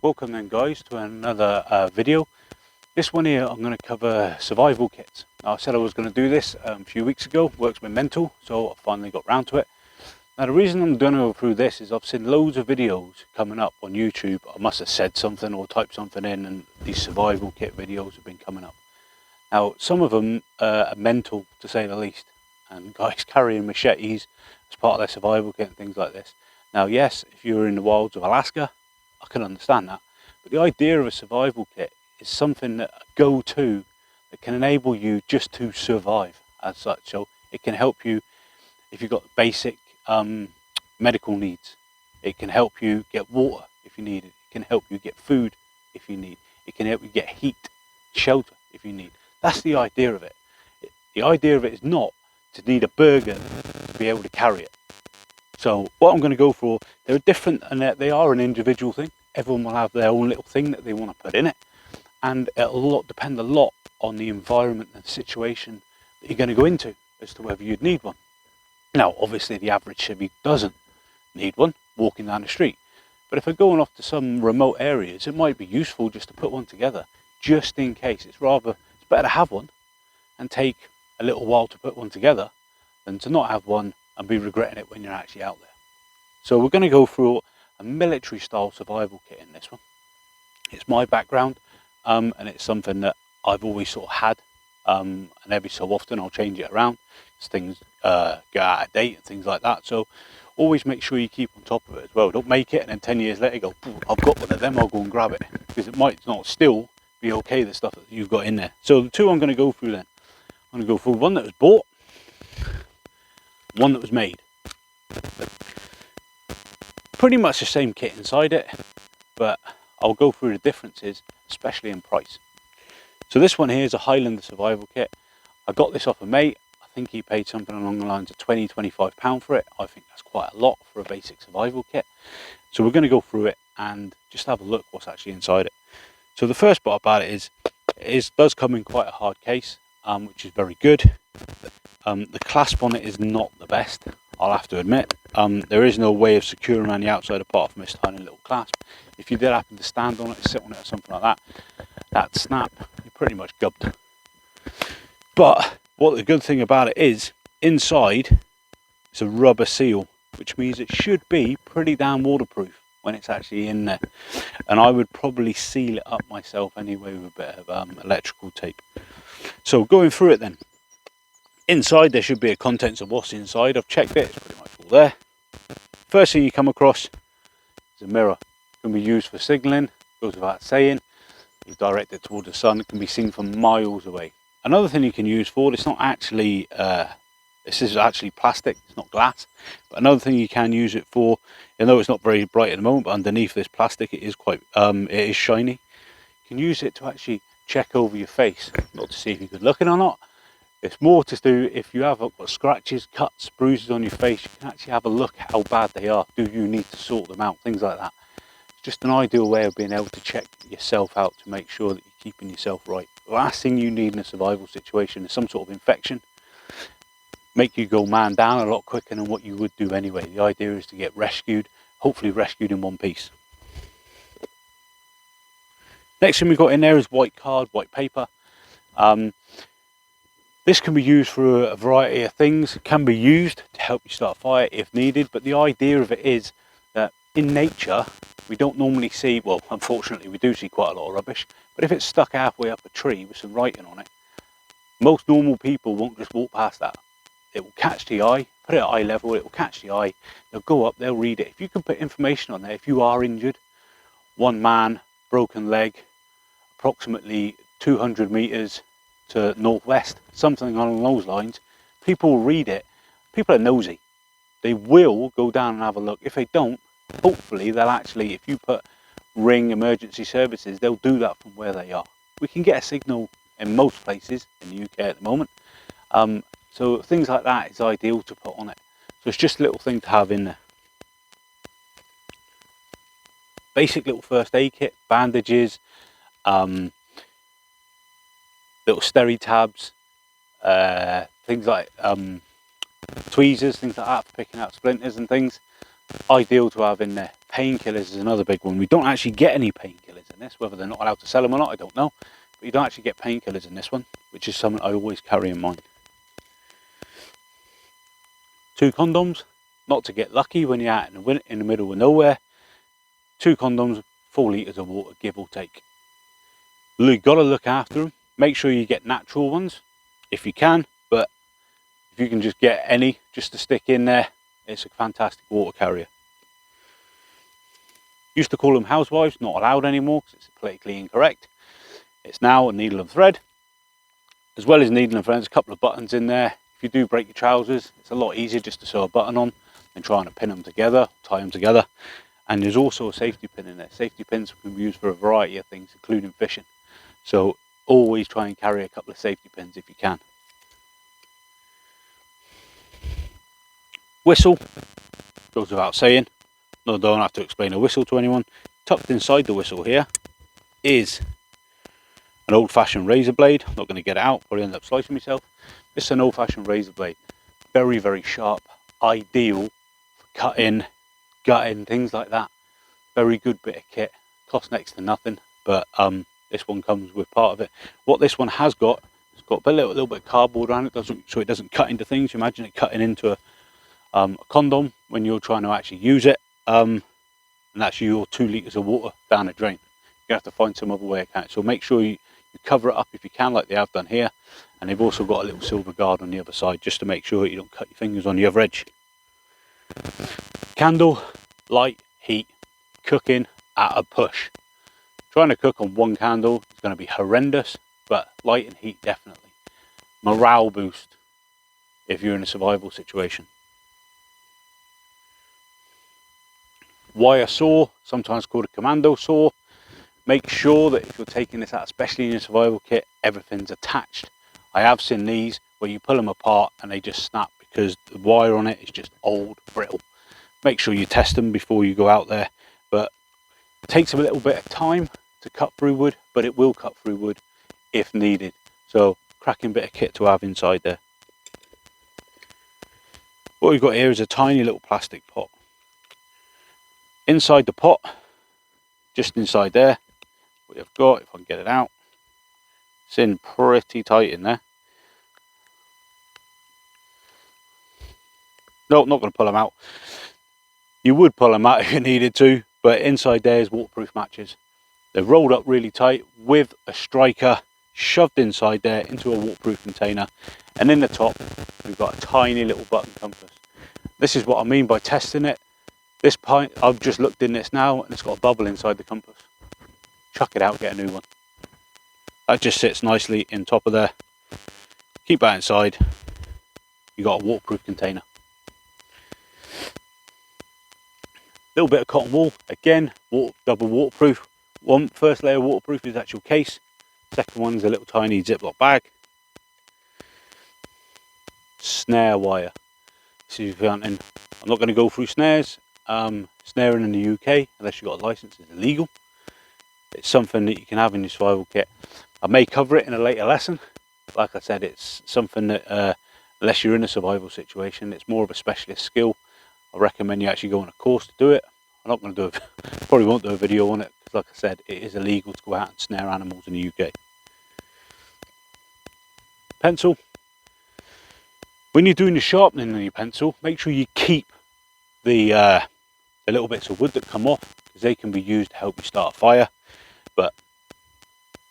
Welcome then guys to another video. This one here I'm going to cover survival kits. Now, I said I was going to do this a few weeks ago, works with mental, so I finally got round to it. Now the reason I'm going to go through this is I've seen loads of videos coming up on YouTube. I must have said something or typed something in and these survival kit videos have been coming up. Now some of them are mental to say the least, and guys carrying machetes as part of their survival kit and things like this. Now yes, if you're in the wilds of Alaska, I can understand that, but the idea of a survival kit is something that go-to that can enable you just to survive as such. So it can help you if you've got basic medical needs. It can help you get water if you need it. It can help you get food if you need. It can help you get heat, shelter if you need. That's the idea of it. The idea of it is not to need a burger to be able to carry it. So what I'm going to go for, they're different and they are an individual thing. Everyone will have their own little thing that they want to put in it, and it'll depend a lot on the environment and situation that you're going to go into as to whether you'd need one. Now obviously the average civvy doesn't need one walking down the street, but if we're going off to some remote areas, it might be useful just to put one together just in case. It's better to have one and take a little while to put one together than to not have one and be regretting it when you're actually out there. So we're going to go through a military style survival kit in this one. It's my background, and it's something that I've always sort of had, and every so often I'll change it around as things get out of date and things like that. So always make sure you keep on top of it as well. Don't make it and then 10 years later go, I've got one of them, I'll go and grab it, because it might not still be okay, the stuff that you've got in there. So the two I'm going to go through then, I'm going to go through one that was bought, one that was made. Pretty much the same kit inside it, but I'll go through the differences, especially in price. So this one here is a Highlander Survival Kit. I got this off a mate. I think he paid something along the lines of £20–25 for it. I think that's quite a lot for a basic survival kit. So we're going to go through it and just have a look what's actually inside it. So the first part about it is, does come in quite a hard case, which is very good. The clasp on it is not the best, I'll have to admit. There is no way of securing around the outside apart from this tiny little clasp. If you did happen to stand on it, sit on it or something like that snap, you're pretty much gubbed. But what the good thing about it is, inside it's a rubber seal, which means it should be pretty damn waterproof when it's actually in there. And I would probably seal it up myself anyway with a bit of electrical tape. So going through it then. Inside there should be a contents of what's inside. I've checked it, it's pretty much all there. First thing you come across is a mirror. It can be used for signalling, goes without saying. You direct it toward the sun, it can be seen from miles away. Another thing you can use for, it's not actually, this is actually plastic, it's not glass. But another thing you can use it for, although it's not very bright at the moment, but underneath this plastic it is quite, it is shiny. You can use it to actually check over your face, not to see if you're good looking or not. It's more to do if you have got scratches, cuts, bruises on your face, you can actually have a look how bad they are. Do you need to sort them out? Things like that. It's just an ideal way of being able to check yourself out to make sure that you're keeping yourself right. The last thing you need in a survival situation is some sort of infection. Make you go man down a lot quicker than what you would do anyway. The idea is to get rescued, hopefully rescued in one piece. Next thing we've got in there is white card, white paper. This can be used for a variety of things. It can be used to help you start a fire if needed, but the idea of it is that in nature, we don't normally see, well, unfortunately we do see quite a lot of rubbish, but if it's stuck halfway up a tree with some writing on it, most normal people won't just walk past that. It will catch the eye, put it at eye level, it will catch the eye, they'll go up, they'll read it. If you can put information on there, if you are injured, one man, broken leg, approximately 200 meters to northwest, something along those lines, people will read it. People are nosy. They will go down and have a look. If they don't, hopefully they'll actually, if you put ring emergency services, they'll do that from where they are. We can get a signal in most places in the UK at the moment. So things like that is ideal to put on it. So it's just a little thing to have in there. Basic little first aid kit, bandages, little steri tabs, things like tweezers, things like that for picking out splinters and things. Ideal to have in there. Painkillers is another big one. We don't actually get any painkillers in this, whether they're not allowed to sell them or not, I don't know. But you don't actually get painkillers in this one, which is something I always carry in mind. 2 condoms, not to get lucky when you're out in the middle of nowhere. 2 condoms, 4 litres of water, give or take. You've got to look after them. Make sure you get natural ones, if you can. But if you can just get any, just to stick in there, it's a fantastic water carrier. Used to call them housewives, not allowed anymore because it's politically incorrect. It's now a needle and thread. As well as needle and thread, there's a couple of buttons in there. If you do break your trousers, it's a lot easier just to sew a button on than trying to pin them together, tie them together. And there's also a safety pin in there. Safety pins can be used for a variety of things, including fishing. So always try and carry a couple of safety pins if you can. Whistle, goes without saying. No, don't have to explain a whistle to anyone. Tucked inside the whistle here is an old-fashioned razor blade. I'm not going to get it out, probably end up slicing myself. This is an old-fashioned razor blade. Very, very sharp. Ideal for cutting, gutting, things like that. Very good bit of kit. Costs next to nothing, but this one comes with part of it. What this one has got, it's got a little bit of cardboard around it, so it doesn't cut into things. Imagine it cutting into a condom when you're trying to actually use it. And that's your 2 litres of water down a drain. You have to find some other way of counting. So make sure you cover it up if you can, like they have done here. And they've also got a little silver guard on the other side, just to make sure you don't cut your fingers on the other edge. Candle, light, heat, cooking at a push. Trying to cook on one candle is going to be horrendous, but light and heat definitely. Morale boost if you're in a survival situation. Wire saw, sometimes called a commando saw. Make sure that if you're taking this out, especially in your survival kit, everything's attached. I have seen these where you pull them apart and they just snap because the wire on it is just old, brittle. Make sure you test them before you go out there. But it takes a little bit of time to cut through wood, but it will cut through wood if needed. So, cracking bit of kit to have inside there. What we've got here is a tiny little plastic pot. Inside the pot, just inside there, what you've got, if I can get it out, it's in pretty tight in there. No, not going to pull them out. You would pull them out if you needed to, but inside there is waterproof matches. They're rolled up really tight with a striker shoved inside there into a waterproof container. And in the top, we've got a tiny little button compass. This is what I mean by testing it. This pint, I've just looked in this now and it's got a bubble inside the compass. Chuck it out, get a new one. That just sits nicely in top of there. Keep that inside. You got a waterproof container. Little bit of cotton wool, again, double waterproof. First layer waterproof is actual case. Second one is a little tiny Ziploc bag. Snare wire. So if you're hunting, I'm not going to go through snares. Snaring in the UK, unless you've got a license, is illegal. It's something that you can have in your survival kit. I may cover it in a later lesson. Like I said, it's something that, unless you're in a survival situation, it's more of a specialist skill. I recommend you actually go on a course to do it. I'm not going to do it, probably won't do a video on it, because like I said, it is illegal to go out and snare animals in the UK. Pencil. When you're doing the sharpening on your pencil, make sure you keep the little bits of wood that come off, because they can be used to help you start a fire. But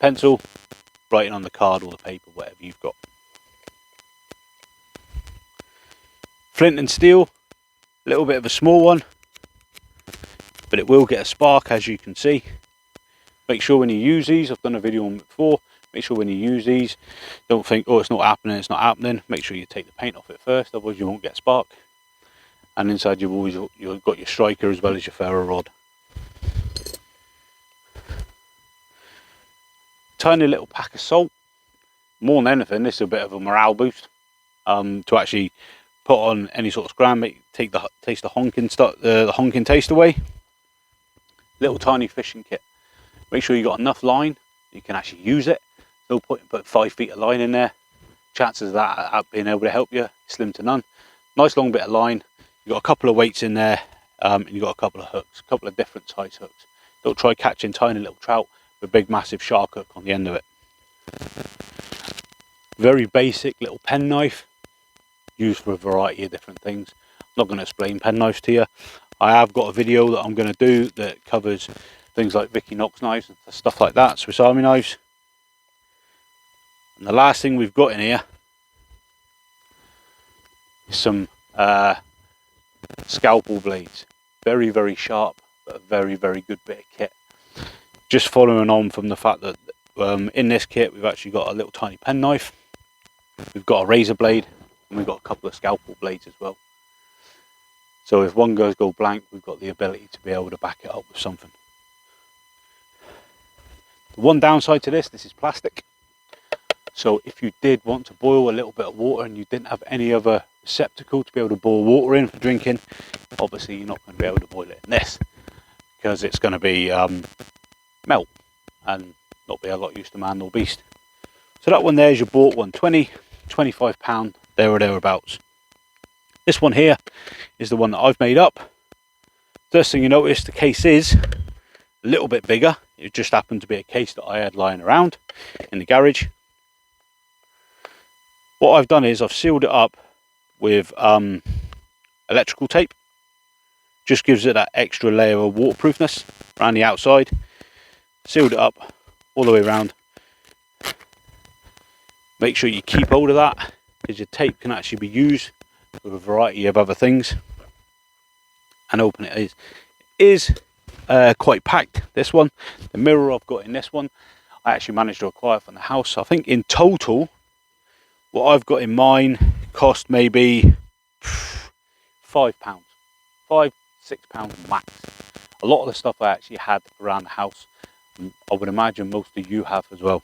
pencil, writing on the card or the paper, whatever you've got. Flint and steel, a little bit of a small one, but it will get a spark, as you can see. Make sure when you use these, I've done a video on it before, make sure when you use these, don't think, oh, it's not happening. Make sure you take the paint off it first, otherwise you won't get a spark. And inside you've got your striker as well as your ferro rod. Tiny little pack of salt. More than anything, this is a bit of a morale boost. To actually put on any sort of scram, take the honking taste away. Little tiny fishing kit. Make sure you got enough line, you can actually use it. No point in putting 5 feet of line in there. Chances of that being able to help you, slim to none. Nice long bit of line. You've got a couple of weights in there, and you've got a couple of hooks, a couple of different size hooks. Don't try catching tiny little trout with a big massive shark hook on the end of it. Very basic little pen knife, used for a variety of different things. I'm not going to explain pen knives to you. I have got a video that I'm going to do that covers things like Vicky Knox knives and stuff like that, Swiss Army knives. And the last thing we've got in here is some Scalpel Blades. Very, very sharp, but a very, very good bit of kit. Just following on from the fact that in this kit we've actually got a little tiny pen knife, we've got a razor blade, and we've got a couple of Scalpel Blades as well. So if one goes blank, we've got the ability to be able to back it up with something. The one downside to this is plastic. So if you did want to boil a little bit of water and you didn't have any other receptacle to be able to boil water in for drinking, obviously you're not going to be able to boil it in this, because it's going to be melt and not be a lot use to man nor beast. So that one there is your bought one, £20–25 there or thereabouts. This one here is the one that I've made up. First thing you notice, the case is a little bit bigger. It just happened to be a case that I had lying around in the garage. What I've done is I've sealed it up with electrical tape. Just gives it that extra layer of waterproofness around the outside. Sealed it up all the way around. Make sure you keep hold of that, because your tape can actually be used with a variety of other things. And open it is quite packed, this one. The mirror I've got in this one, I actually managed to acquire from the house. I think in total, what I've got in mine cost maybe £5, £5–6 max. A lot of the stuff I actually had around the house, I would imagine most of you have as well.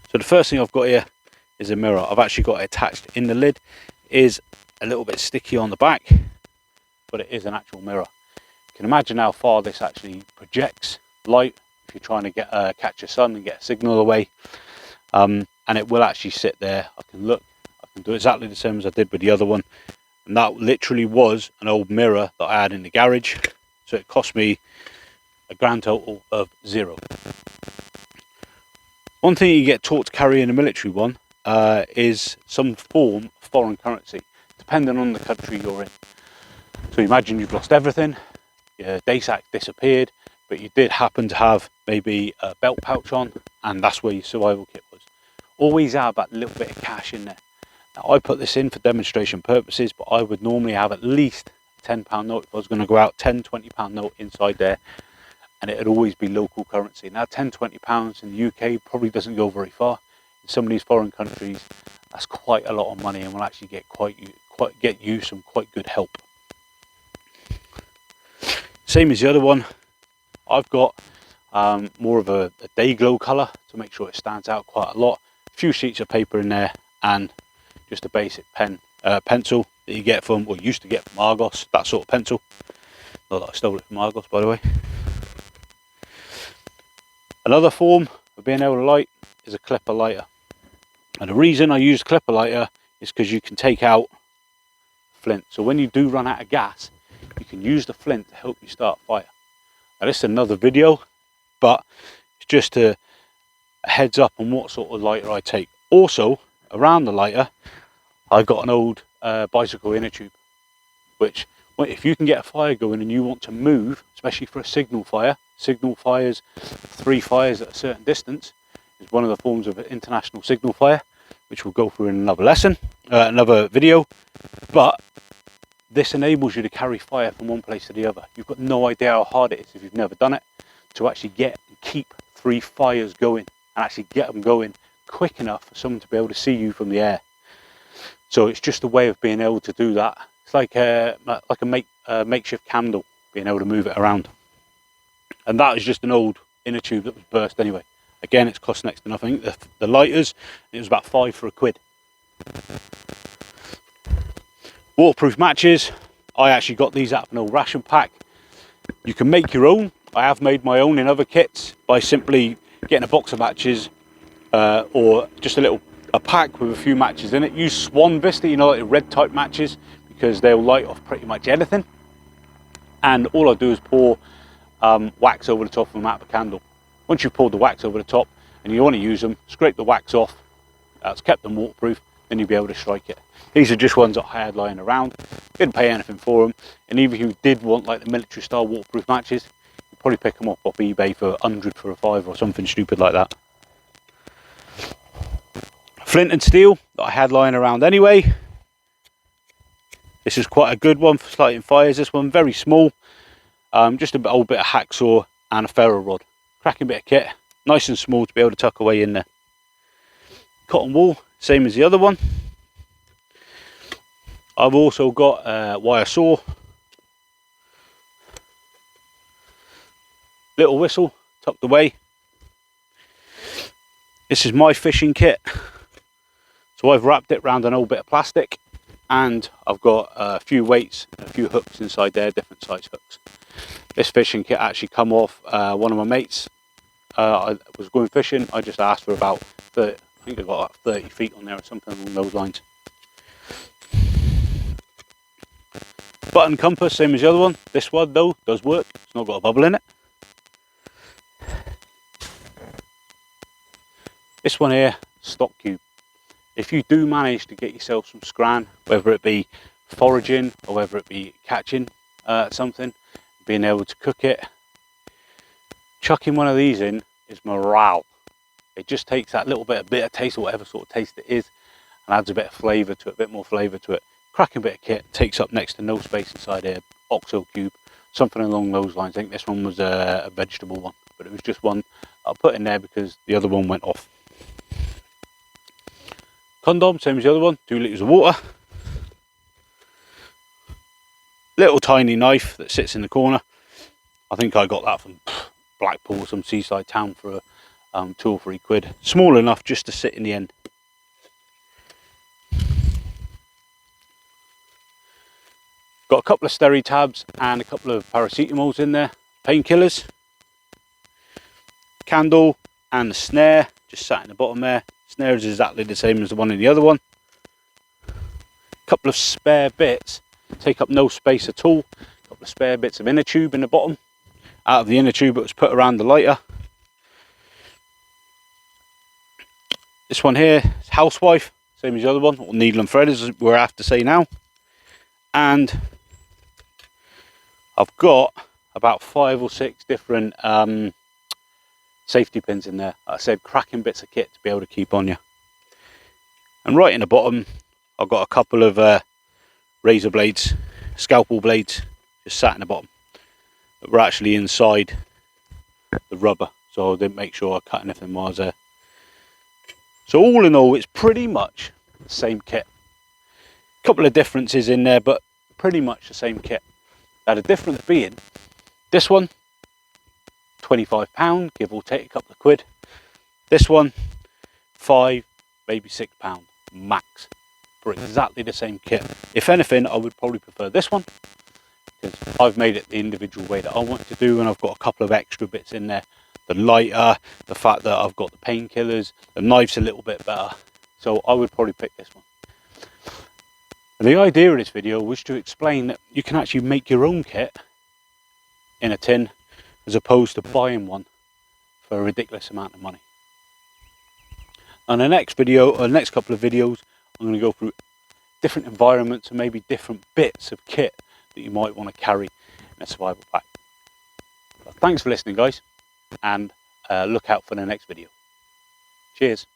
So the first thing I've got here is a mirror. I've actually got it attached in the lid. It is a little bit sticky on the back, but it is an actual mirror. You can imagine how far this actually projects light if you're trying to get catch the sun and get a signal away. And it will actually sit there. I can look, I can do exactly the same as I did with the other one. And that literally was an old mirror that I had in the garage. So it cost me a grand total of £0. One thing you get taught to carry in a military one is some form of foreign currency, depending on the country you're in. So imagine you've lost everything, your day sack disappeared, but you did happen to have maybe a belt pouch on, and that's where your survival kit was. Always have that little bit of cash in there. Now I put this in for demonstration purposes, but I would normally have at least a £10 note if I was going to go out, £10–20 note inside there, and it would always be local currency. Now £10–20 in the UK probably doesn't go very far. In some of these foreign countries, that's quite a lot of money, and will actually get you some quite good help. Same as the other one, I've got more of a day glow colour to make sure it stands out quite a lot. A few sheets of paper in there, and just a basic pencil that you get from, or used to get from Argos, that sort of pencil. Not that I stole it from Argos, by the way. Another form of being able to light is a clipper lighter. And the reason I use clipper lighter is because you can take out flint. So when you do run out of gas, you can use the flint to help you start fire. Now this is another video, but it's just a heads up on what sort of lighter I take. Also, around the lighter, I've got an old bicycle inner tube, which if you can get a fire going and you want to move, especially for a signal fires, 3 fires at a certain distance, is one of the forms of international signal fire, which we'll go through in another lesson, another video. But this enables you to carry fire from one place to the other. You've got no idea how hard it is, if you've never done it, to actually get and keep 3 fires going, and actually get them going quick enough for someone to be able to see you from the air. So it's just a way of being able to do that. It's like a makeshift candle, being able to move it around. And that is just an old inner tube that was burst anyway. Again, it's cost next to nothing. The lighters, it was about £5 for a quid. Waterproof matches, I actually got these out of an old ration pack. You can make your own. I have made my own in other kits by simply getting a box of matches or just a pack with a few matches in it. Use Swan Vista, you know, like the red type matches, because they'll light off pretty much anything. and all I do is pour wax over the top of them out of a candle. Once you've poured the wax over the top and you want to use them, scrape the wax off. That's kept them waterproof, then you'll be able to strike it. These are just ones that I had lying around. Didn't pay anything for them, and even if you did want like the military style waterproof matches, you'd probably pick them up off eBay for 100 for a 5 or something stupid like that. Flint and steel that I had lying around anyway. This is quite a good one for lighting fires. This one very small, just an old bit of hacksaw and a ferro rod. Cracking bit of kit, nice and small to be able to tuck away in there. Cotton wool, same as the other one. I've also got a wire saw, little whistle tucked away. This is my fishing kit. So I've wrapped it around an old bit of plastic, and I've got a few weights and a few hooks inside there, different size hooks. This fishing kit actually come off one of my mates. I was going fishing, I just asked for about 30, I think I got about 30 feet on there or something along those lines. Button compass, same as the other one. This one though does work, it's not got a bubble in it. This one here, stock cube. If you do manage to get yourself some scran, whether it be foraging or whether it be catching something, being able to cook it, chucking one of these in is morale. It just takes that little bit of bitter taste or whatever sort of taste it is and adds a bit of flavour to it, a bit more flavour to it. Cracking bit of kit, takes up next to no space inside here. Oxo cube, something along those lines. I think this one was a vegetable one, but it was just one I'll put in there because the other one went off. Condom, same as the other one, 2 litres of water. Little tiny knife that sits in the corner. I think I got that from Blackpool, some seaside town for 2 or 3 quid. Small enough just to sit in the end. Got a couple of steri tabs and a couple of paracetamols in there. Painkillers. Candle and the snare just sat in the bottom there. Snare is exactly the same as the one in the other one. Couple of spare bits, take up no space at all. Couple of spare bits of inner tube in the bottom. Out of the inner tube it was put around the lighter. This one here is housewife, same as the other one, or needle and thread as we're have to say now. And I've got about 5 or 6 different safety pins in there. Like I said, cracking bits of kit to be able to keep on you. And right in the bottom I've got a couple of razor blades, scalpel blades, just sat in the bottom. But we're actually inside the rubber, so I didn't make sure I cut anything while I was there. So all in all, it's pretty much the same kit. A couple of differences in there, but pretty much the same kit. Now the difference being, this one, £25, give or take a couple of quid. This one, £5, maybe £6 max for exactly the same kit. If anything, I would probably prefer this one because I've made it the individual way that I want to do, and I've got a couple of extra bits in there. The lighter, the fact that I've got the painkillers, the knife's a little bit better. So I would probably pick this one. And the idea of this video was to explain that you can actually make your own kit in a tin as opposed to buying one for a ridiculous amount of money. On the next video, or the next couple of videos, I'm going to go through different environments and maybe different bits of kit that you might want to carry in a survival pack. But thanks for listening, guys, and look out for the next video. Cheers.